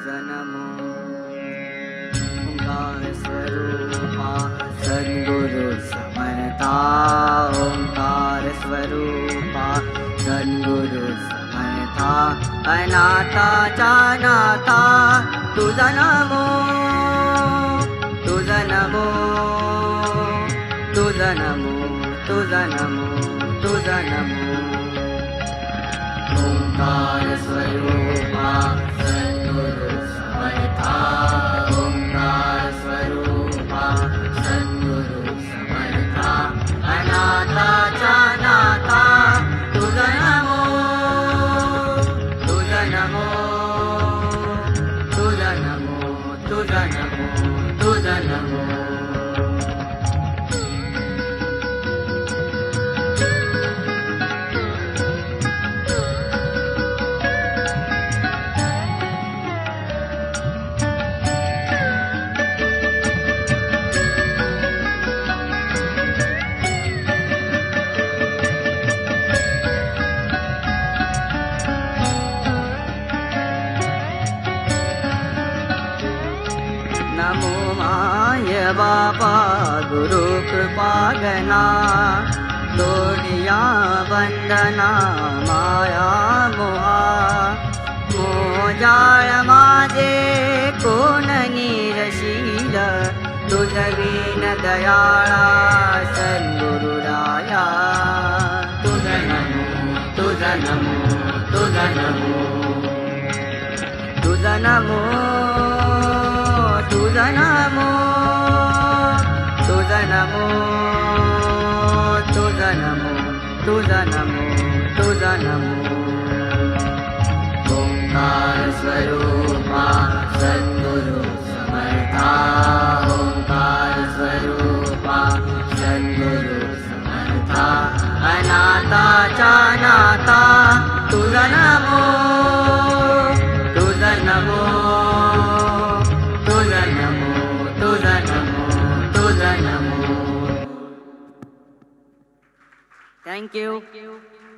तुझा नमो ओंकार स्वरूपा सद्गुरु समर्था ओंकार स्वरूपा सद्गुरु समर्था अनाथाचा नाथा तुझा नमो तुझा नमो तुझा नमो तुझा नमो तुझा नमो ओंकार स्वरूपा सद्गुरु समर्था ओंकार स्वरूपा सद्गुरु समर्था अनाथाचा नाथा तुझा नमो तुझा नमो तुझा नमो तुझा नमो तुझा नमो नमो माय बापा गुरु कृपा गणा तोडिया वंदना माया मोहा मोजाळ माझे कोण निरशील तुझ विन दयाळा सद्गुरुराया तुझा नमो तुझा नमो तुझा नमो तुझा नमो तुझा नमो तुझा नमो तुझा नमो तुझा नमो तुझा नमो ओंकार स्वरूपा सद्गुरु समर्था ओंकार स्वरूपा सद्गुरु समर्था अनाथाचा नाथा तुझा नमो तुझा नमो तुझा नमो तुझा नमो तुझा नमो. Thank you.